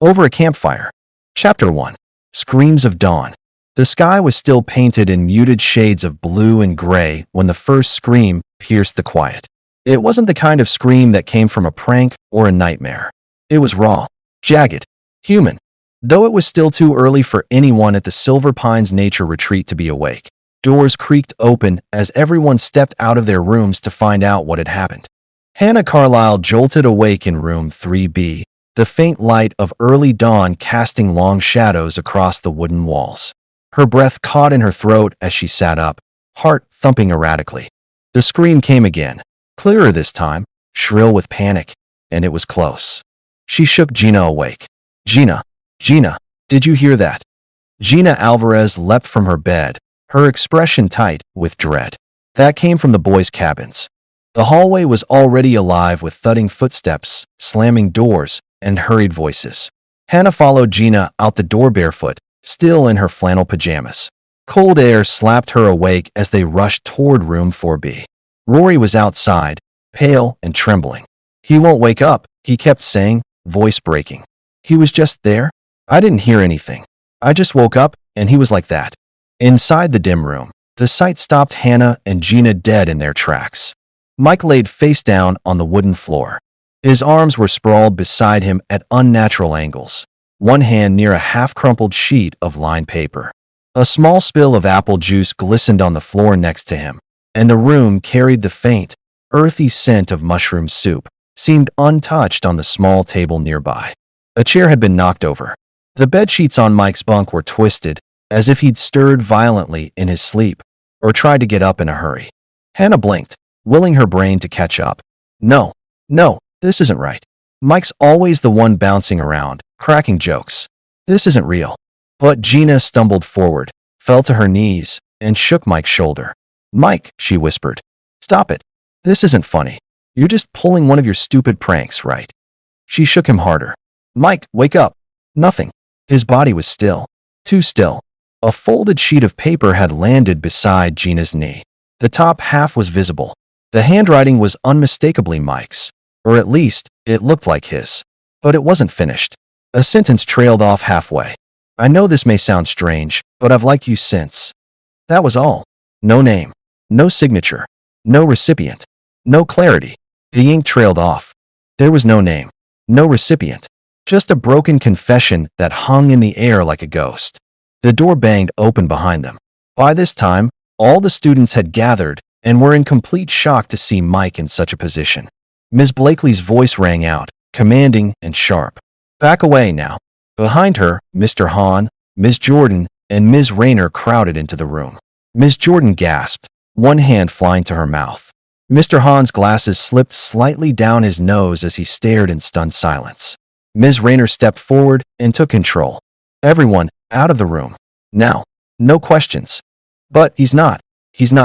Over a campfire. Chapter 1. Screams of Dawn. The sky was still painted in muted shades of blue and gray when the first scream pierced the quiet. It wasn't the kind of scream that came from a prank or a nightmare. It was raw, jagged, human. Though it was still too early for anyone at the Silver Pines Nature Retreat to be awake, doors creaked open as everyone stepped out of their rooms to find out what had happened. Hannah Carlyle jolted awake in room 3B, the faint light of early dawn casting long shadows across the wooden walls. Her breath caught in her throat as she sat up, heart thumping erratically. The scream came again, clearer this time, shrill with panic, and it was close. She shook Gina awake. Gina, did you hear that? Gina Alvarez leapt from her bed, her expression tight with dread. That came from the boys' cabins. The hallway was already alive with thudding footsteps, slamming doors, and hurried voices. Hannah followed Gina out the door barefoot, still in her flannel pajamas. Cold air slapped her awake as they rushed toward room 4B. Rory was outside, pale and trembling. "He won't wake up," he kept saying, voice breaking. "He was just there. I didn't hear anything. I just woke up, and he was like that." Inside the dim room, the sight stopped Hannah and Gina dead in their tracks. Mike laid face down on the wooden floor. His arms were sprawled beside him at unnatural angles, one hand near a half-crumpled sheet of lined paper. A small spill of apple juice glistened on the floor next to him, and the room carried the faint, earthy scent of mushroom soup, seemed untouched on the small table nearby. A chair had been knocked over. The bedsheets on Mike's bunk were twisted, as if he'd stirred violently in his sleep, or tried to get up in a hurry. Hannah blinked, willing her brain to catch up. No, this isn't right. Mike's always the one bouncing around, cracking jokes. This isn't real. But Gina stumbled forward, fell to her knees, and shook Mike's shoulder. "Mike," she whispered. "Stop it. This isn't funny. You're just pulling one of your stupid pranks, right?" She shook him harder. "Mike, wake up." Nothing. His body was still. Too still. A folded sheet of paper had landed beside Gina's knee. The top half was visible. The handwriting was unmistakably Mike's, or at least, it looked like his. But it wasn't finished. A sentence trailed off halfway. "I know this may sound strange, but I've liked you since." That was all. No name. No signature. No recipient. No clarity. The ink trailed off. There was no name. No recipient. Just a broken confession that hung in the air like a ghost. The door banged open behind them. By this time, all the students had gathered and were in complete shock to see Mike in such a position. Ms. Blakely's voice rang out, commanding and sharp. "Back away now." Behind her, Mr. Hahn, Ms. Jordan, and Ms. Rayner crowded into the room. Ms. Jordan gasped, one hand flying to her mouth. Mr. Hahn's glasses slipped slightly down his nose as he stared in stunned silence. Ms. Rayner stepped forward and took control. "Everyone, out of the room. Now. No questions." "But he's not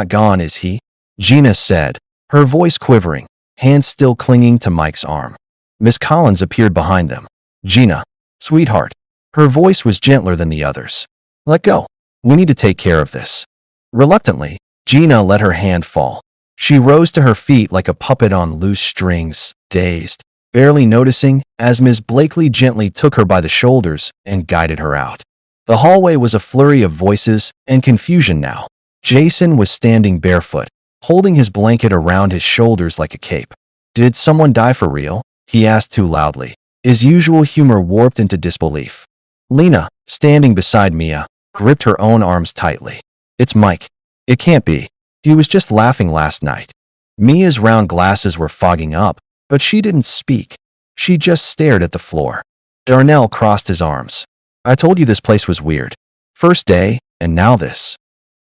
gone, is he?" Gina said, her voice quivering, hands still clinging to Mike's arm. Miss Collins appeared behind them. "Gina, sweetheart." Her voice was gentler than the others. "Let go. We need to take care of this." Reluctantly, Gina let her hand fall. She rose to her feet like a puppet on loose strings, dazed, barely noticing as Ms. Blakely gently took her by the shoulders and guided her out. The hallway was a flurry of voices and confusion now. Jason was standing barefoot, holding his blanket around his shoulders like a cape. "Did someone die for real?" he asked too loudly, his usual humor warped into disbelief. Lena, standing beside Mia, gripped her own arms tightly. "It's Mike. It can't be. He was just laughing last night." Mia's round glasses were fogging up, but she didn't speak. She just stared at the floor. Darnell crossed his arms. "I told you this place was weird. First day, and now this."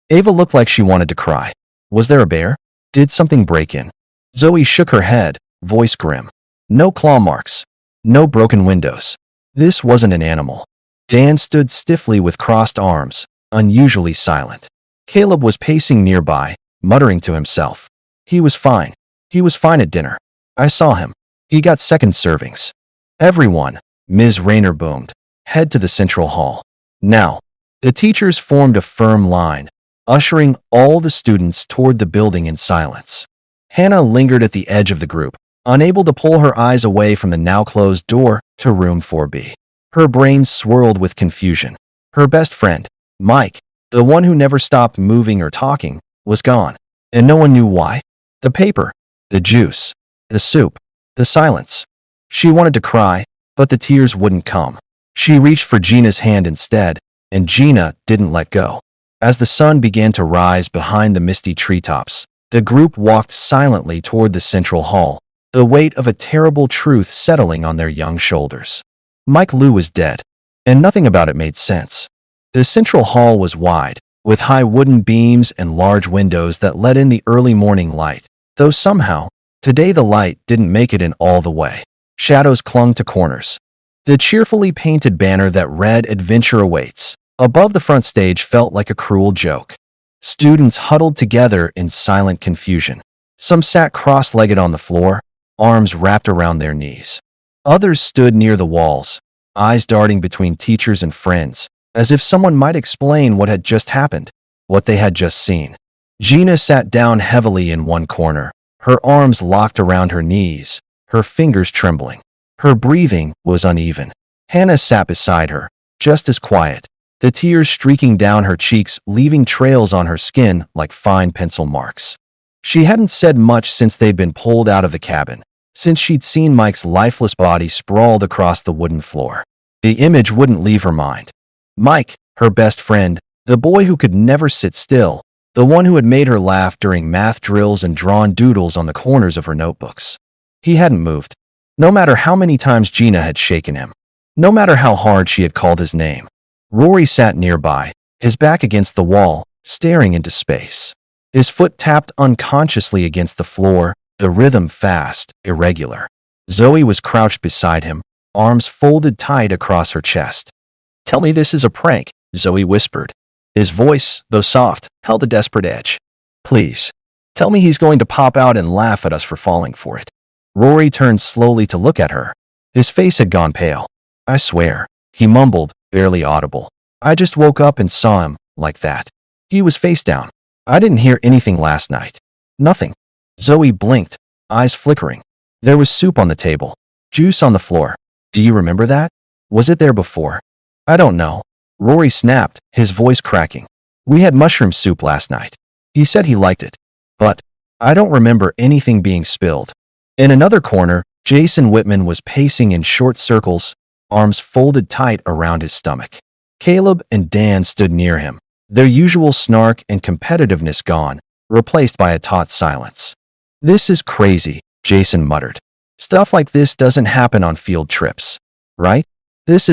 Ava looked like she wanted to cry. "Was there a bear? Did something break in?" Zoe shook her head, voice grim. "No claw marks. No broken windows. This wasn't an animal." Dan stood stiffly with crossed arms, unusually silent. Caleb was pacing nearby, muttering to himself. He was fine. He was fine at dinner. I saw him. He got second servings." "Everyone," Ms. Rayner boomed, "head to the central hall. Now." The teachers formed a firm line, ushering all the students toward the building in silence. Hannah lingered at the edge of the group, unable to pull her eyes away from the now closed door to room 4B. Her brain swirled with confusion. Her best friend, Mike, the one who never stopped moving or talking, was gone. And no one knew why. The paper, the juice, the soup, the silence. She wanted to cry, but the tears wouldn't come. She reached for Gina's hand instead, and Gina didn't let go. As the sun began to rise behind the misty treetops, the group walked silently toward the central hall, the weight of a terrible truth settling on their young shoulders. Mike Lou was dead, and nothing about it made sense. The central hall was wide, with high wooden beams and large windows that let in the early morning light, though somehow, today the light didn't make it in all the way. Shadows clung to corners. The cheerfully painted banner that read "Adventure Awaits" above the front stage felt like a cruel joke. Students huddled together in silent confusion. Some sat cross-legged on the floor, arms wrapped around their knees. Others stood near the walls, eyes darting between teachers and friends, as if someone might explain what had just happened, what they had just seen. Gina sat down heavily in one corner, her arms locked around her knees, her fingers trembling. Her breathing was uneven. Hannah sat beside her, just as quiet, the tears streaking down her cheeks, leaving trails on her skin like fine pencil marks. She hadn't said much since they'd been pulled out of the cabin, since she'd seen Mike's lifeless body sprawled across the wooden floor. The image wouldn't leave her mind. Mike, her best friend, the boy who could never sit still, the one who had made her laugh during math drills and drawn doodles on the corners of her notebooks. He hadn't moved. No matter how many times Gina had shaken him, no matter how hard she had called his name. Rory sat nearby, his back against the wall, staring into space. His foot tapped unconsciously against the floor, the rhythm fast, irregular. Zoe was crouched beside him, arms folded tight across her chest. "Tell me this is a prank," Zoe whispered. His voice, though soft, held a desperate edge. "Please, tell me he's going to pop out and laugh at us for falling for it." Rory turned slowly to look at her. His face had gone pale. "I swear," he mumbled, barely audible. "I just woke up and saw him, like that." He was face down. "I didn't hear anything last night." "Nothing." Zoe blinked, eyes flickering. "There was soup on the table. Juice on the floor. Do you remember that? Was it there before?" "I don't know." Rory snapped, his voice cracking. "We had mushroom soup last night. He said he liked it. But I don't remember anything being spilled." In another corner, Jason Whitman was pacing in short circles, arms folded tight around his stomach. Caleb and Dan stood near him, their usual snark and competitiveness gone, replaced by a taut silence. "This is crazy," Jason muttered. "Stuff like this doesn't happen on field trips, right? This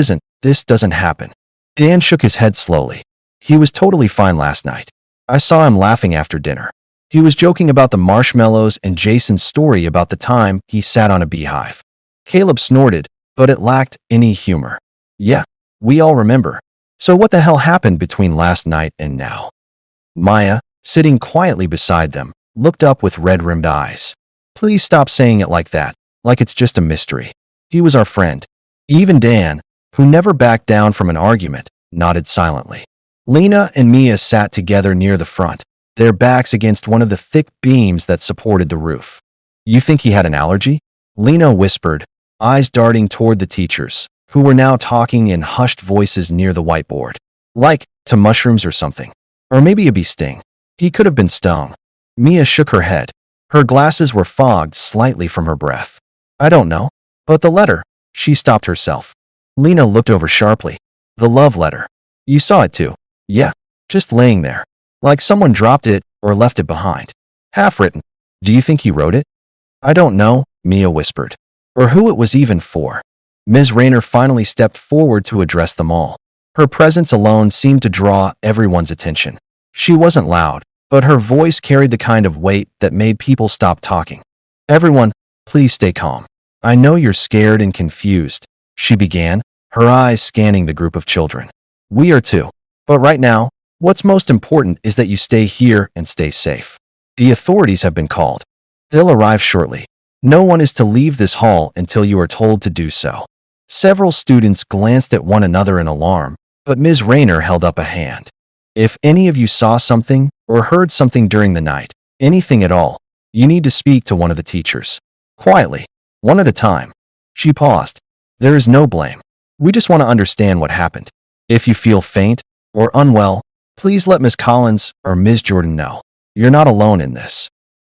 doesn't happen." Dan shook his head slowly. "He was totally fine last night. I saw him laughing after dinner. He was joking about the marshmallows and Jason's story about the time he sat on a beehive." Caleb snorted, but it lacked any humor. "Yeah, we all remember. So what the hell happened between last night and now?" Maya, sitting quietly beside them, looked up with red-rimmed eyes. "Please stop saying it like that, like it's just a mystery. He was our friend." Even Dan, who never backed down from an argument, nodded silently. Lena and Mia sat together near the front, their backs against one of the thick beams that supported the roof. "You think he had an allergy?" Lena whispered, eyes darting toward the teachers, who were now talking in hushed voices near the whiteboard. "Like, to mushrooms or something. Or maybe a bee sting. He could have been stung." Mia shook her head. Her glasses were fogged slightly from her breath. "I don't know. But the letter." She stopped herself. Lena looked over sharply. "The love letter. You saw it too." "Yeah. Just laying there. Like someone dropped it or left it behind. Half written. Do you think he wrote it?" "I don't know," Mia whispered. "Or who it was even for." Ms. Rayner finally stepped forward to address them all. Her presence alone seemed to draw everyone's attention. She wasn't loud, but her voice carried the kind of weight that made people stop talking. "Everyone, please stay calm. I know you're scared and confused," she began, her eyes scanning the group of children. "We are too. But right now, what's most important is that you stay here and stay safe. The authorities have been called. They'll arrive shortly. No one is to leave this hall until you are told to do so." Several students glanced at one another in alarm, but Ms. Rayner held up a hand. "If any of you saw something or heard something during the night, anything at all, you need to speak to one of the teachers. Quietly, one at a time." She paused. "There is no blame. We just want to understand what happened. If you feel faint or unwell, please let Miss Collins or Ms. Jordan know. You're not alone in this."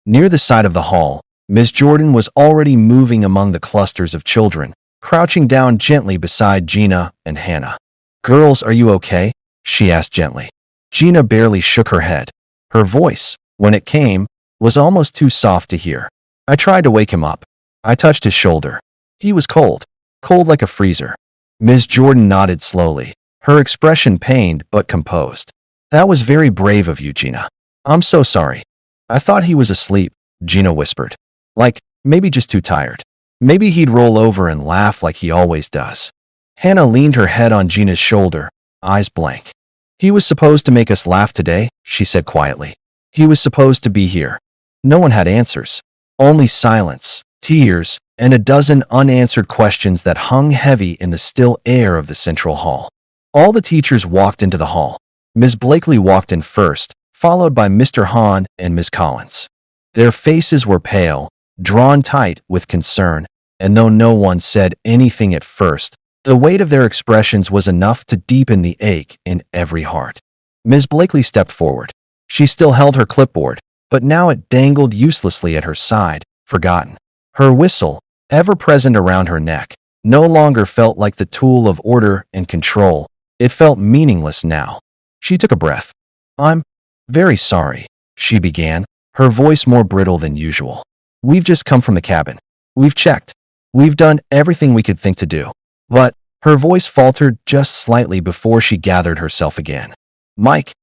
Near the side of the hall, Ms. Jordan was already moving among the clusters of children, crouching down gently beside Gina and Hannah. "Girls, are you okay?" she asked gently. Gina barely shook her head. Her voice, when it came, was almost too soft to hear. "I tried to wake him up. I touched his shoulder. He was cold, cold like a freezer." Ms. Jordan nodded slowly, her expression pained but composed. "That was very brave of you, Gina. I'm so sorry. I thought he was asleep," Gina whispered. "Like, maybe just too tired. Maybe he'd roll over and laugh like he always does." Hannah leaned her head on Gina's shoulder, eyes blank. "He was supposed to make us laugh today," she said quietly. "He was supposed to be here." No one had answers. Only silence, tears, and a dozen unanswered questions that hung heavy in the still air of the central hall. All the teachers walked into the hall. Ms. Blakely walked in first, followed by Mr. Hahn and Ms. Collins. Their faces were pale, drawn tight with concern, and though no one said anything at first, the weight of their expressions was enough to deepen the ache in every heart. Ms. Blakely stepped forward. She still held her clipboard, but now it dangled uselessly at her side, forgotten. Her whistle, ever present around her neck, no longer felt like the tool of order and control. It felt meaningless now. She took a breath. "I'm very sorry," she began, her voice more brittle than usual. "We've just come from the cabin. We've checked. We've done everything we could think to do." But her voice faltered just slightly before she gathered herself again. Mike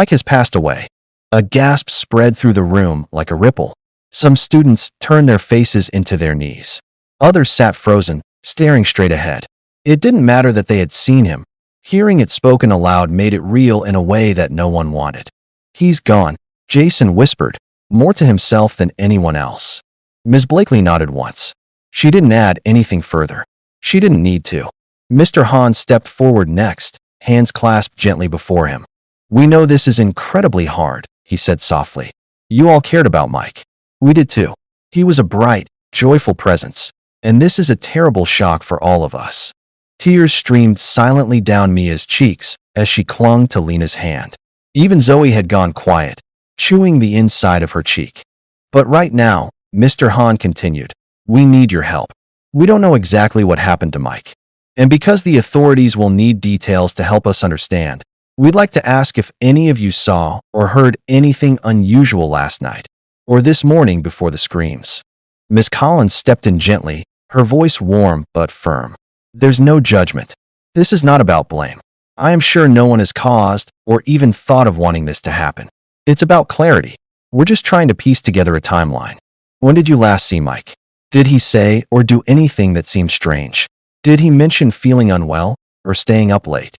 has passed away." A gasp spread through the room like a ripple. Some students turned their faces into their knees. Others sat frozen, staring straight ahead. It didn't matter that they had seen him. Hearing it spoken aloud made it real in a way that no one wanted. "He's gone," Jason whispered, more to himself than anyone else. Ms. Blakely nodded once. She didn't add anything further. She didn't need to. Mr. Hahn stepped forward next, hands clasped gently before him. "We know this is incredibly hard," he said softly. "You all cared about Mike. We did too. He was a bright, joyful presence, and this is a terrible shock for all of us." Tears streamed silently down Mia's cheeks as she clung to Lena's hand. Even Zoe had gone quiet, chewing the inside of her cheek. "But right now," Mr. Hahn continued, "we need your help. We don't know exactly what happened to Mike. And because the authorities will need details to help us understand, we'd like to ask if any of you saw or heard anything unusual last night, or this morning before the screams." Miss Collins stepped in gently, her voice warm but firm. "There's no judgment. This is not about blame. I am sure no one has caused or even thought of wanting this to happen. It's about clarity. We're just trying to piece together a timeline. When did you last see Mike? Did he say or do anything that seemed strange? Did he mention feeling unwell or staying up late?"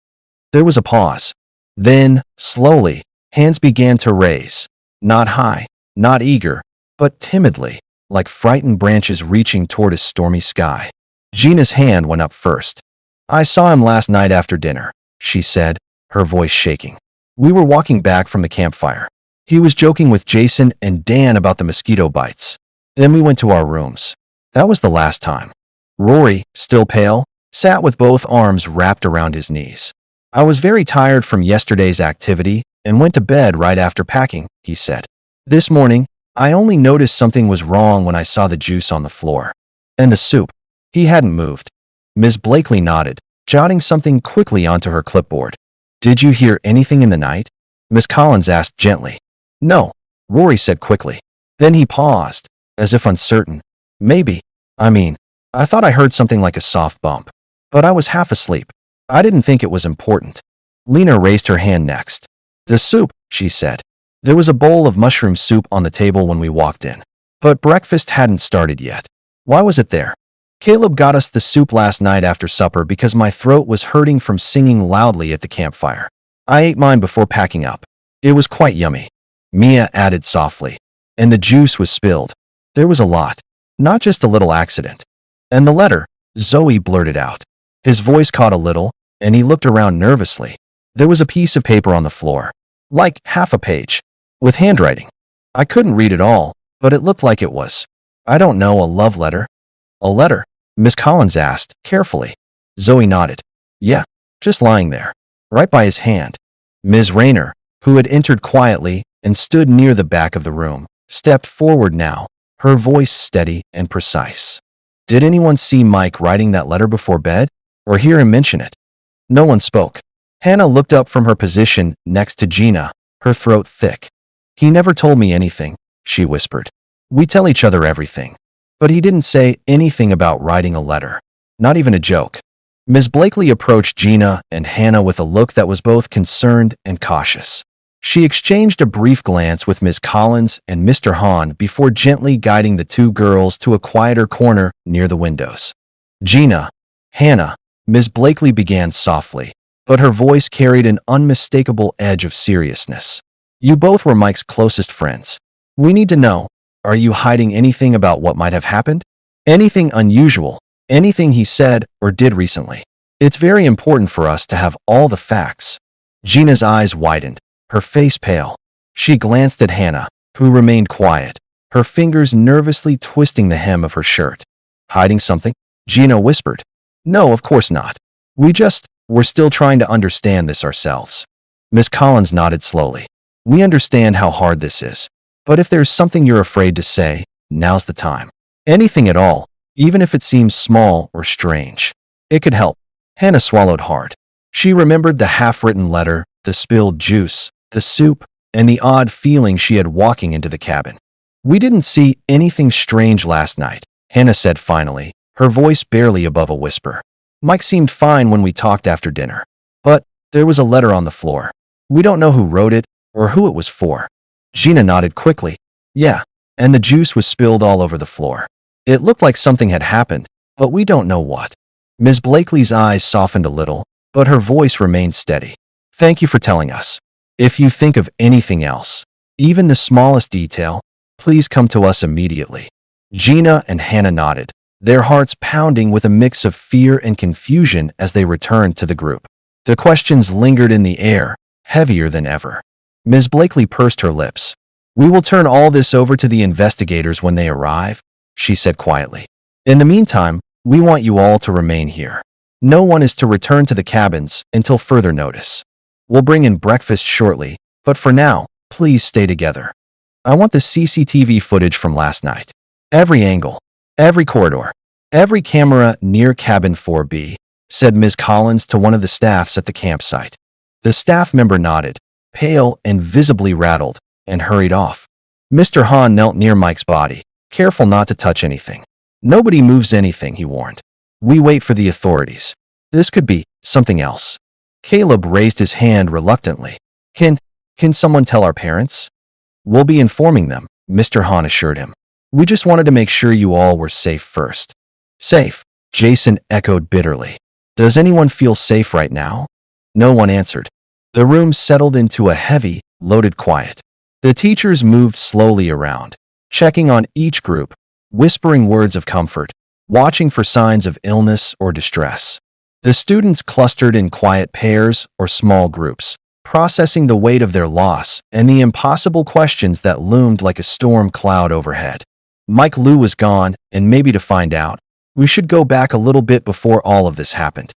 There was a pause. Then, slowly, hands began to raise. Not high, not eager, but timidly, like frightened branches reaching toward a stormy sky. Gina's hand went up first. "I saw him last night after dinner," she said, her voice shaking. "We were walking back from the campfire. He was joking with Jason and Dan about the mosquito bites. Then we went to our rooms. That was the last time." Rory, still pale, sat with both arms wrapped around his knees. "I was very tired from yesterday's activity and went to bed right after packing," he said. "This morning, I only noticed something was wrong when I saw the juice on the floor. And the soup. He hadn't moved." Ms. Blakely nodded, jotting something quickly onto her clipboard. "Did you hear anything in the night?" Miss Collins asked gently. "No," Rory said quickly. Then he paused, as if uncertain. "Maybe. I thought I heard something like a soft bump. But I was half asleep. I didn't think it was important." Lena raised her hand next. "The soup," she said. "There was a bowl of mushroom soup on the table when we walked in. But breakfast hadn't started yet. Why was it there? Caleb got us the soup last night after supper because my throat was hurting from singing loudly at the campfire. I ate mine before packing up. It was quite yummy," Mia added softly. "And the juice was spilled. There was a lot. Not just a little accident." "And the letter," Zoe blurted out. His voice caught a little, and he looked around nervously. There was a piece of paper on the floor, like half a page, with handwriting. I couldn't read it all, but it looked like it was. I don't know, a love letter? "A letter?" Miss Collins asked, carefully. Zoe nodded. Yeah, just lying there, right by his hand. Ms. Rayner, who had entered quietly and stood near the back of the room, stepped forward now, her voice steady and precise. Did anyone see Mike writing that letter before bed, or hear him mention it? No one spoke. Hannah looked up from her position next to Gina, her throat thick. He never told me anything, she whispered. We tell each other everything. But he didn't say anything about writing a letter. Not even a joke. Ms. Blakely approached Gina and Hannah with a look that was both concerned and cautious. She exchanged a brief glance with Ms. Collins and Mr. Hahn before gently guiding the two girls to a quieter corner near the windows. Gina, Hannah, Ms. Blakely began softly, but her voice carried an unmistakable edge of seriousness. You both were Mike's closest friends. We need to know, are you hiding anything about what might have happened? Anything unusual? Anything he said or did recently? It's very important for us to have all the facts. Gina's eyes widened, her face pale. She glanced at Hannah, who remained quiet, her fingers nervously twisting the hem of her shirt. Hiding something? Gina whispered. No, of course not. We're still trying to understand this ourselves. Miss Collins nodded slowly. We understand how hard this is. But if there's something you're afraid to say, now's the time. Anything at all, even if it seems small or strange. It could help. Hannah swallowed hard. She remembered the half-written letter, the spilled juice, the soup, and the odd feeling she had walking into the cabin. We didn't see anything strange last night, Hannah said finally, her voice barely above a whisper. Mike seemed fine when we talked after dinner. But there was a letter on the floor. We don't know who wrote it or who it was for. Gina nodded quickly. Yeah, and the juice was spilled all over the floor. It looked like something had happened, but we don't know what. Ms. Blakely's eyes softened a little, but her voice remained steady. Thank you for telling us. If you think of anything else, even the smallest detail, please come to us immediately. Gina and Hannah nodded, their hearts pounding with a mix of fear and confusion as they returned to the group. The questions lingered in the air, heavier than ever. Ms. Blakely pursed her lips. We will turn all this over to the investigators when they arrive, she said quietly. In the meantime, we want you all to remain here. No one is to return to the cabins until further notice. We'll bring in breakfast shortly, but for now, please stay together. I want the CCTV footage from last night. Every angle, every corridor, every camera near cabin 4B, said Ms. Collins to one of the staffs at the campsite. The staff member nodded, pale and visibly rattled, and hurried off. Mr. Hahn knelt near Mike's body, careful not to touch anything. Nobody moves anything, he warned. We wait for the authorities. This could be something else. Caleb raised his hand reluctantly. Can someone tell our parents? We'll be informing them, Mr. Hahn assured him. We just wanted to make sure you all were safe first. Safe, Jason echoed bitterly. Does anyone feel safe right now? No one answered. The room settled into a heavy, loaded quiet. The teachers moved slowly around, checking on each group, whispering words of comfort, watching for signs of illness or distress. The students clustered in quiet pairs or small groups, processing the weight of their loss and the impossible questions that loomed like a storm cloud overhead. Mike Lou was gone, and maybe to find out, we should go back a little bit before all of this happened.